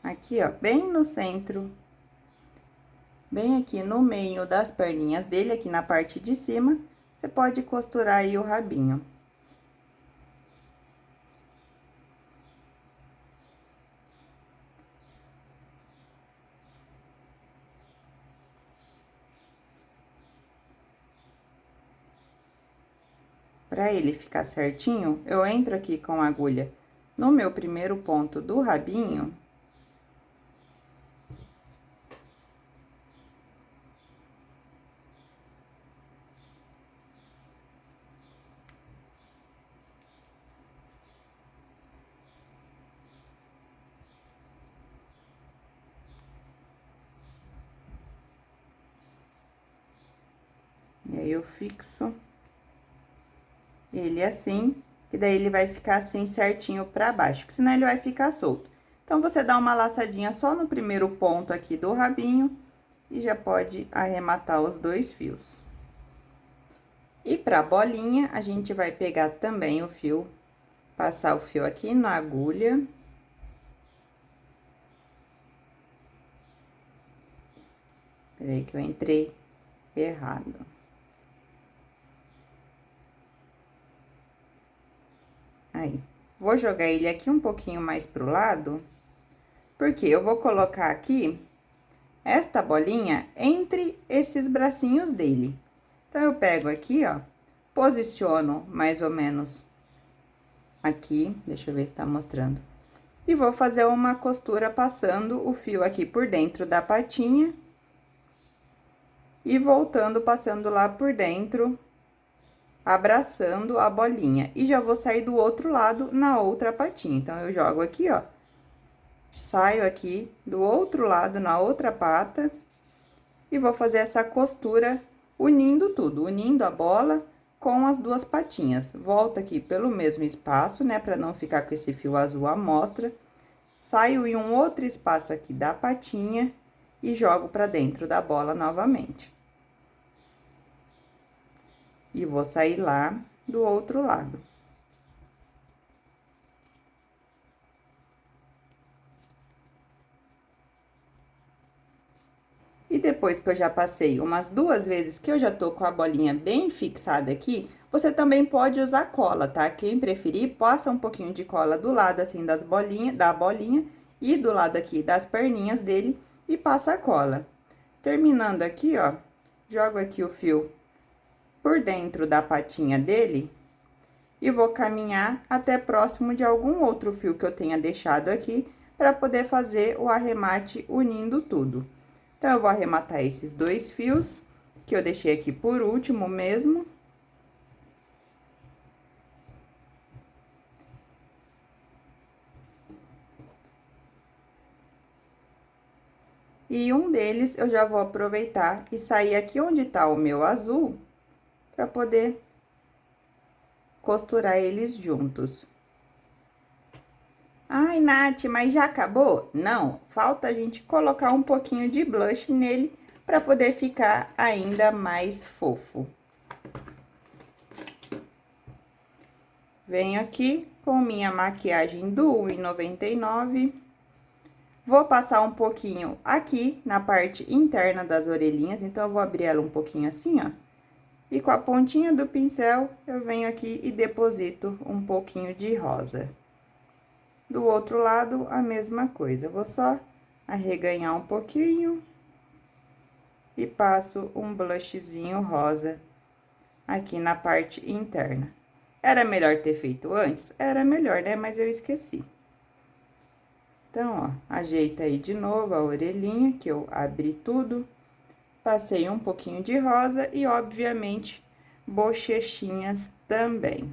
Aqui, ó, bem no centro, bem aqui no meio das perninhas dele, aqui na parte de cima, você pode costurar aí o rabinho. Pra ele ficar certinho, eu entro aqui com a agulha no meu primeiro ponto do rabinho. Aí eu fixo ele assim, que daí ele vai ficar assim certinho pra baixo, que senão ele vai ficar solto. Então, você dá uma laçadinha só no primeiro ponto aqui do rabinho e já pode arrematar os 2 fios. E pra bolinha, a gente vai pegar também o fio, passar o fio aqui na agulha. Peraí que eu entrei errado. Aí, vou jogar ele aqui um pouquinho mais pro lado, porque eu vou colocar aqui esta bolinha entre esses bracinhos dele. Então, eu pego aqui, ó, posiciono mais ou menos aqui, deixa eu ver se tá mostrando. E vou fazer uma costura passando o fio aqui por dentro da patinha. E voltando, passando lá por dentro, abraçando a bolinha. E já vou sair do outro lado na outra patinha. Então, eu jogo aqui, ó. Saio aqui do outro lado na outra pata. E vou fazer essa costura unindo tudo, unindo a bola com as 2 patinhas. Volto aqui pelo mesmo espaço, né, pra não ficar com esse fio azul à mostra. Saio em um outro espaço aqui da patinha e jogo pra dentro da bola novamente. E vou sair lá do outro lado. E depois que eu já passei umas 2 vezes que eu já tô com a bolinha bem fixada aqui, você também pode usar cola, tá? Quem preferir, passa um pouquinho de cola do lado, assim, da bolinha e do lado aqui das perninhas dele e passa a cola. Terminando aqui, ó, jogo aqui o fio por dentro da patinha dele e vou caminhar até próximo de algum outro fio que eu tenha deixado aqui para poder fazer o arremate unindo tudo. Então, eu vou arrematar esses 2 fios, que eu deixei aqui por último mesmo. E um deles, eu já vou aproveitar e sair aqui onde tá o meu azul, pra poder costurar eles juntos. Ai, Nath, mas já acabou? Não, falta a gente colocar um pouquinho de blush nele para poder ficar ainda mais fofo. Venho aqui com minha maquiagem do 1,99. Vou passar um pouquinho aqui na parte interna das orelhinhas, então eu vou abrir ela um pouquinho assim, ó. E com a pontinha do pincel, eu venho aqui e deposito um pouquinho de rosa. Do outro lado, a mesma coisa. Eu vou só arreganhar um pouquinho e passo um blushzinho rosa aqui na parte interna. Era melhor ter feito antes? Era melhor, né? Mas eu esqueci. Então, ó, ajeita aí de novo a orelhinha, que eu abri tudo. Passei um pouquinho de rosa e, obviamente, bochechinhas também.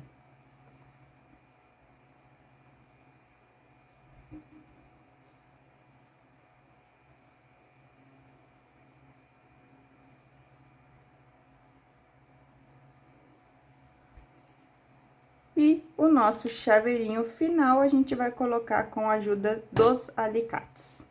E o nosso chaveirinho final, a gente vai colocar com a ajuda dos alicates.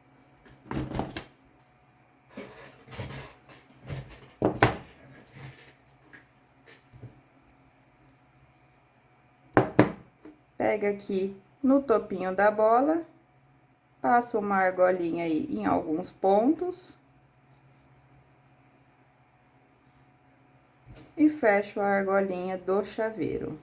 Pega aqui no topinho da bola, passa uma argolinha aí em alguns pontos. E fecho a argolinha do chaveiro.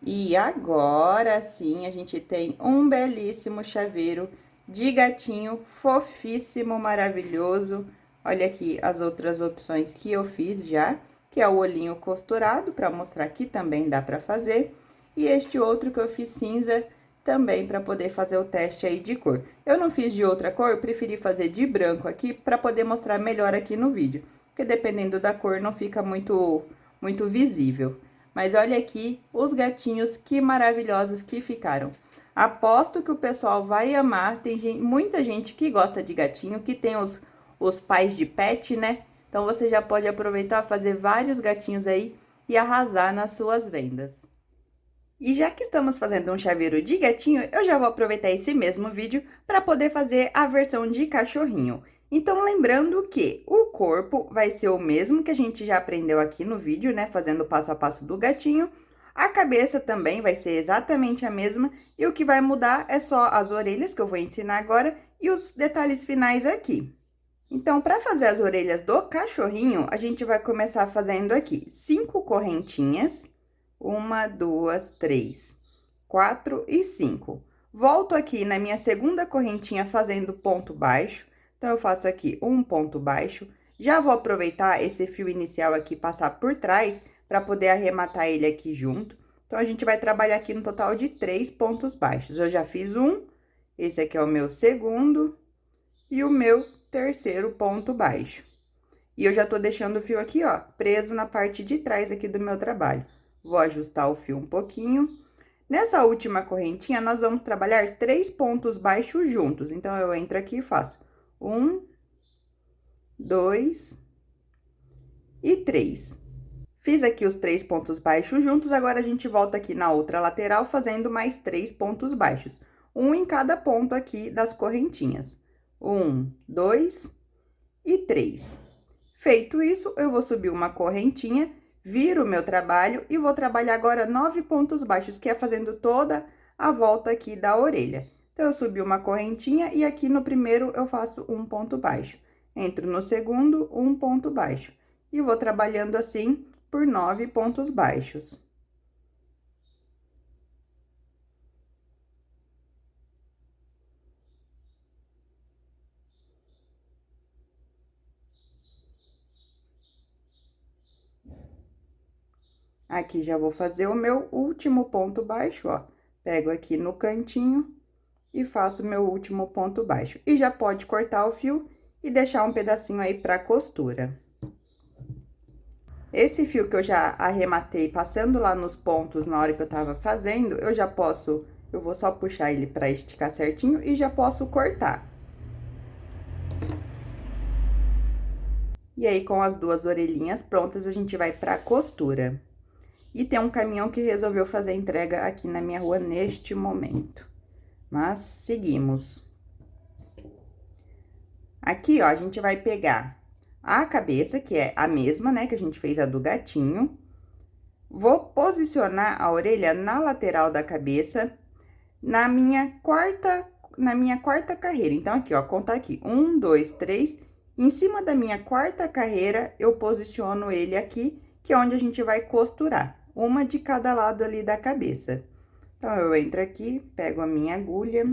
E agora sim, a gente tem um belíssimo chaveiro de gatinho, fofíssimo, maravilhoso. Olha aqui as outras opções que eu fiz já, que é o olhinho costurado, para mostrar que também dá para fazer. E este outro que eu fiz cinza, também para poder fazer o teste aí de cor. Eu não fiz de outra cor, eu preferi fazer de branco aqui, para poder mostrar melhor aqui no vídeo. Porque dependendo da cor, não fica muito visível. Mas olha aqui os gatinhos, que maravilhosos que ficaram. Aposto que o pessoal vai amar, tem muita gente que gosta de gatinho, que tem os pais de pet, né? Então, você já pode aproveitar, fazer vários gatinhos aí e arrasar nas suas vendas. E já que estamos fazendo um chaveiro de gatinho, eu já vou aproveitar esse mesmo vídeo para poder fazer a versão de cachorrinho. Então, lembrando que o corpo vai ser o mesmo que a gente já aprendeu aqui no vídeo, né? Fazendo o passo a passo do gatinho. A cabeça também vai ser exatamente a mesma. E o que vai mudar é só as orelhas, que eu vou ensinar agora, e os detalhes finais aqui. Então, para fazer as orelhas do cachorrinho, a gente vai começar fazendo aqui 5 correntinhas. 1, 2, 3, 4 e 5. Volto aqui na minha segunda correntinha fazendo ponto baixo. Então, eu faço aqui um ponto baixo. Já vou aproveitar esse fio inicial aqui, passar por trás, para poder arrematar ele aqui junto. Então, a gente vai trabalhar aqui no total de 3 pontos baixos. Eu já fiz um, esse aqui é o meu segundo e o meu terceiro ponto baixo. E eu já tô deixando o fio aqui, ó, preso na parte de trás aqui do meu trabalho. Vou ajustar o fio um pouquinho. Nessa última correntinha, nós vamos trabalhar 3 pontos baixos juntos. Então, eu entro aqui e faço 1, 2 e 3. Fiz aqui os 3 pontos baixos juntos, agora a gente volta aqui na outra lateral, fazendo mais 3 pontos baixos. Um em cada ponto aqui das correntinhas. 1, 2 e 3. Feito isso, eu vou subir uma correntinha, viro o meu trabalho e vou trabalhar agora 9 pontos baixos, que é fazendo toda a volta aqui da orelha. Então, eu subi uma correntinha e aqui no primeiro eu faço um ponto baixo. Entro no segundo, um ponto baixo. E vou trabalhando assim por 9 pontos baixos. Aqui já vou fazer o meu último ponto baixo, ó. Pego aqui no cantinho e faço meu último ponto baixo. E já pode cortar o fio e deixar um pedacinho aí pra costura. Esse fio que eu já arrematei passando lá nos pontos na hora que eu tava fazendo, eu vou só puxar ele pra esticar certinho e já posso cortar. E aí, com as duas orelhinhas prontas, a gente vai pra costura. E tem um caminhão que resolveu fazer a entrega aqui na minha rua neste momento. Mas, seguimos. Aqui, ó, a gente vai pegar a cabeça, que é a mesma, né, que a gente fez a do gatinho. Vou posicionar a orelha na lateral da cabeça, na minha quarta carreira. Então, aqui, ó, contar aqui, 1, 2, 3. Em cima da minha quarta carreira, eu posiciono ele aqui, que é onde a gente vai costurar. Uma de cada lado ali da cabeça. Então, eu entro aqui, pego a minha agulha.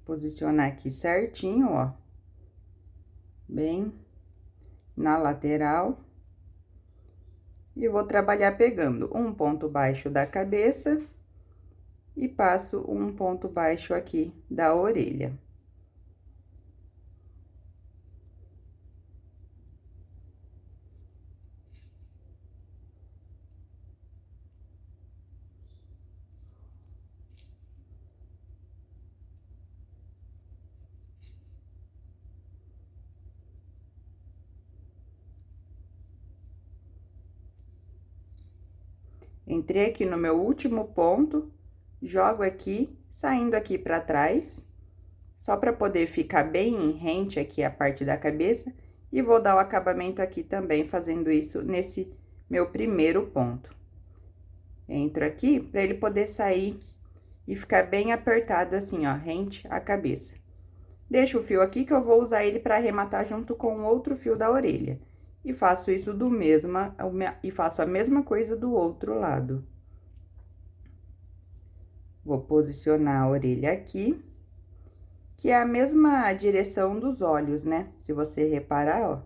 Posicionar aqui certinho, ó. Bem na lateral. E vou trabalhar pegando um ponto baixo da cabeça e passo um ponto baixo aqui da orelha. Entrei aqui no meu último ponto, jogo aqui, saindo aqui pra trás, só pra poder ficar bem rente aqui a parte da cabeça, e vou dar o acabamento aqui também, fazendo isso nesse meu primeiro ponto. Entro aqui pra ele poder sair e ficar bem apertado assim, ó, rente à cabeça. Deixo o fio aqui que eu vou usar ele pra arrematar junto com o outro fio da orelha. E faço isso e faço a mesma coisa do outro lado. Vou posicionar a orelha aqui, que é a mesma direção dos olhos, né? Se você reparar, ó,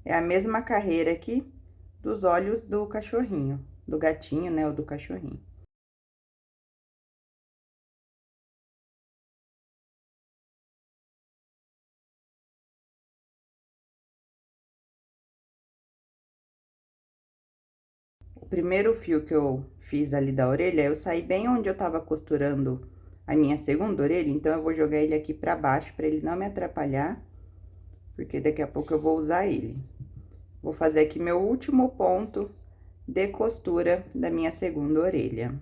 é a mesma carreira aqui dos olhos do cachorrinho, do gatinho, né, ou do cachorrinho. primeiro fio que eu fiz ali da orelha, eu saí bem onde eu tava costurando a minha segunda orelha, então eu vou jogar ele aqui pra baixo, pra ele não me atrapalhar, porque daqui a pouco eu vou usar ele. Vou fazer aqui meu último ponto de costura da minha segunda orelha.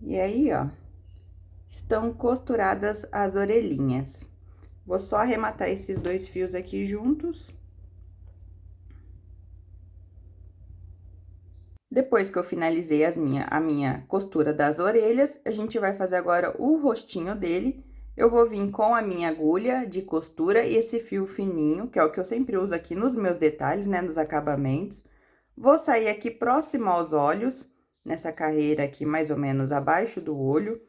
E aí, ó, estão costuradas as orelhinhas. Vou só arrematar esses dois fios aqui juntos. Depois que eu finalizei a minha costura das orelhas, a gente vai fazer agora o rostinho dele. Eu vou vir com a minha agulha de costura e esse fio fininho, que é o que eu sempre uso aqui nos meus detalhes, né, nos acabamentos. Vou sair aqui próximo aos olhos, nessa carreira aqui mais ou menos abaixo do olho,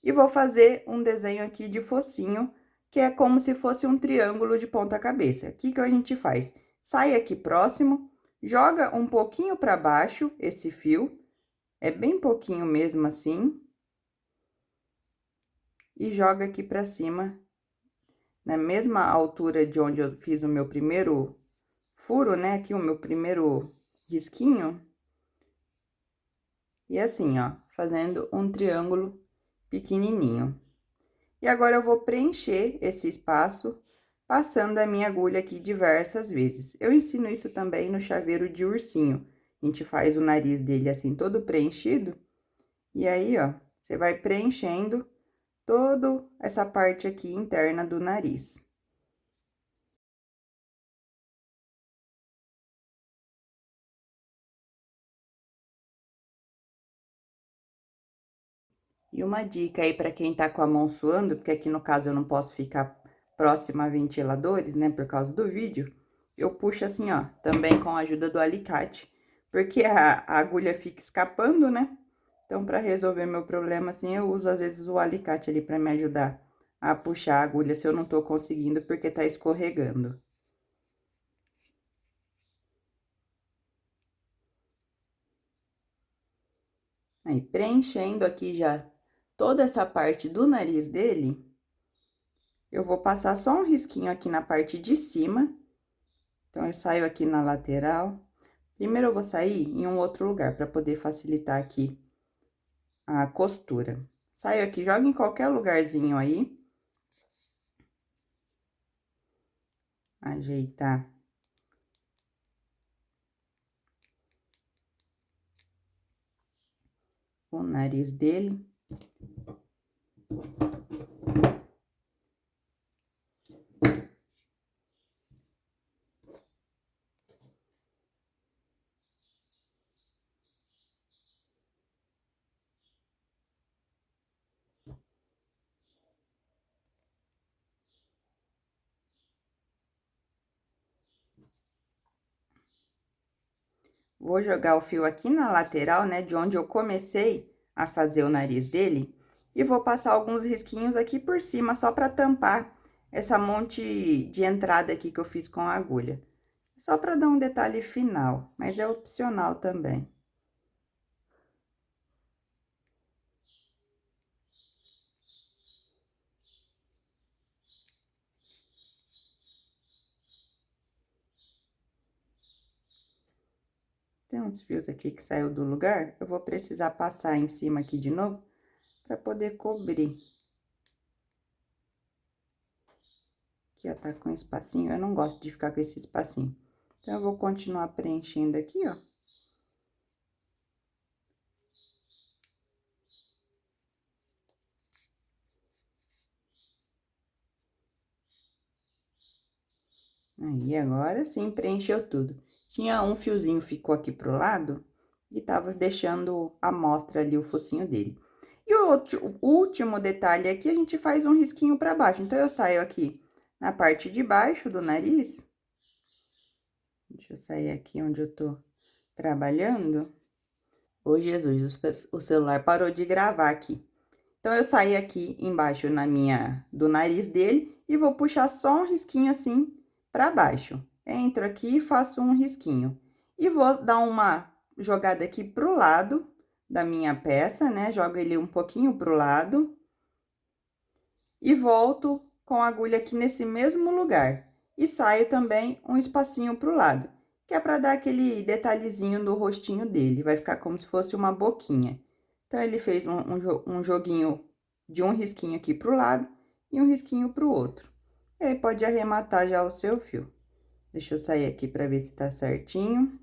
e vou fazer um desenho aqui de focinho, que é como se fosse um triângulo de ponta cabeça. O que que a gente faz? Sai aqui próximo, joga um pouquinho para baixo esse fio, é bem pouquinho mesmo assim, e joga aqui para cima, na mesma altura de onde eu fiz o meu primeiro furo, né? Aqui o meu primeiro risquinho. E assim, ó, fazendo um triângulo pequenininho. E agora eu vou preencher esse espaço passando a minha agulha aqui diversas vezes. Eu ensino isso também no chaveiro de ursinho. A gente faz o nariz dele assim todo preenchido. E aí, ó, você vai preenchendo toda essa parte aqui interna do nariz. E uma dica aí para quem tá com a mão suando, porque aqui no caso eu não posso ficar próximo a ventiladores, né, por causa do vídeo, eu puxo assim, ó, também com a ajuda do alicate, porque a agulha fica escapando, né? Então, para resolver meu problema, assim, eu uso às vezes o alicate ali para me ajudar a puxar a agulha se eu não tô conseguindo, porque tá escorregando. Aí, preenchendo aqui já toda essa parte do nariz dele, eu vou passar só um risquinho aqui na parte de cima. Então, eu saio aqui na lateral. Primeiro, eu vou sair em um outro lugar, para poder facilitar aqui a costura. Saio aqui, jogo em qualquer lugarzinho aí. Ajeitar. O nariz dele. Vou jogar o fio aqui na lateral, né, de onde eu comecei a fazer o nariz dele. E vou passar alguns risquinhos aqui por cima, só para tampar essa monte de entrada aqui que eu fiz com a agulha. Só para dar um detalhe final, mas é opcional também. Tem uns fios aqui que saiu do lugar, eu vou precisar passar em cima aqui de novo, para poder cobrir. Aqui, ó, tá com espacinho, eu não gosto de ficar com esse espacinho. Então, eu vou continuar preenchendo aqui, ó. Aí, agora sim, preencheu tudo. Tinha um fiozinho, ficou aqui pro lado, e tava deixando a mostra ali o focinho dele. E o último detalhe aqui, a gente faz um risquinho pra baixo. Então, eu saio aqui na parte de baixo do nariz. Deixa eu sair aqui onde eu tô trabalhando. Ô, Jesus, o celular parou de gravar aqui. Então, eu saí aqui embaixo do nariz dele e vou puxar só um risquinho assim pra baixo. Entro aqui e faço um risquinho. E vou dar uma jogada aqui pro lado da minha peça, né? Jogo ele um pouquinho pro lado. E volto com a agulha aqui nesse mesmo lugar. E saio também um espacinho pro lado, que é para dar aquele detalhezinho do rostinho dele. Vai ficar como se fosse uma boquinha. Então, ele fez um joguinho de um risquinho aqui pro lado e um risquinho pro outro. E aí, pode arrematar já o seu fio. Deixa eu sair aqui para ver se tá certinho.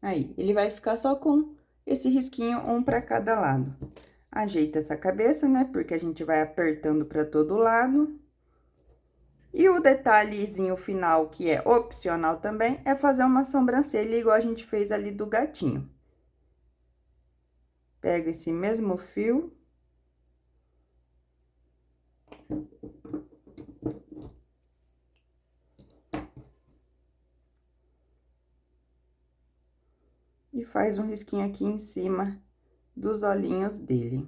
Aí, ele vai ficar só com esse risquinho, um para cada lado. Ajeita essa cabeça, né? Porque a gente vai apertando para todo lado. E o detalhezinho final, que é opcional também, é fazer uma sobrancelha igual a gente fez ali do gatinho. Pego esse mesmo fio. E faz um risquinho aqui em cima dos olhinhos dele.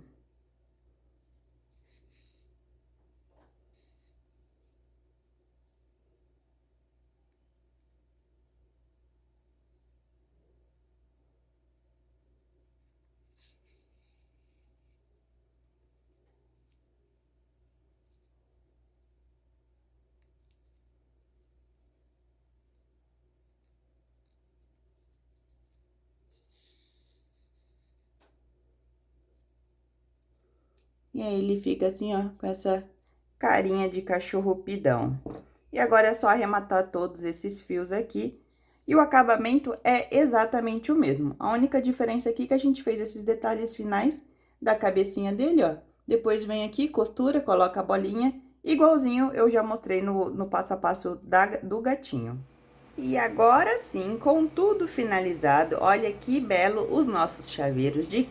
E aí, ele fica assim, ó, com essa carinha de cachorro pidão. E agora é só arrematar todos esses fios aqui. E o acabamento é exatamente o mesmo. A única diferença aqui é que a gente fez esses detalhes finais da cabecinha dele, ó. Depois vem aqui, costura, coloca a bolinha, igualzinho eu já mostrei no passo a passo do gatinho. E agora sim, com tudo finalizado, olha que belo os nossos chaveiros de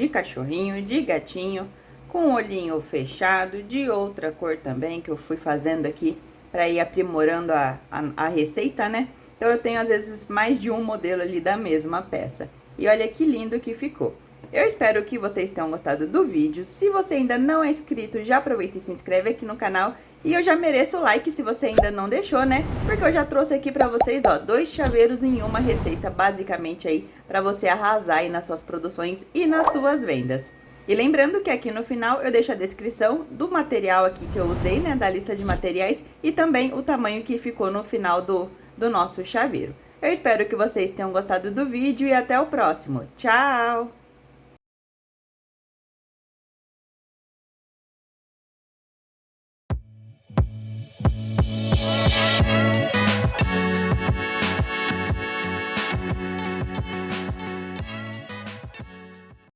cachorrinho, de gatinho, com o olhinho fechado, de outra cor também, que eu fui fazendo aqui para ir aprimorando a receita, né? Então, eu tenho, às vezes, mais de um modelo ali da mesma peça. E olha que lindo que ficou. Eu espero que vocês tenham gostado do vídeo. Se você ainda não é inscrito, já aproveita e se inscreve aqui no canal. E eu já mereço o like se você ainda não deixou, né? Porque eu já trouxe aqui pra vocês, ó, 2 chaveiros em uma receita, basicamente aí, pra você arrasar aí nas suas produções e nas suas vendas. E lembrando que aqui no final eu deixo a descrição do material aqui que eu usei, né, da lista de materiais, e também o tamanho que ficou no final do nosso chaveiro. Eu espero que vocês tenham gostado do vídeo e até o próximo. Tchau!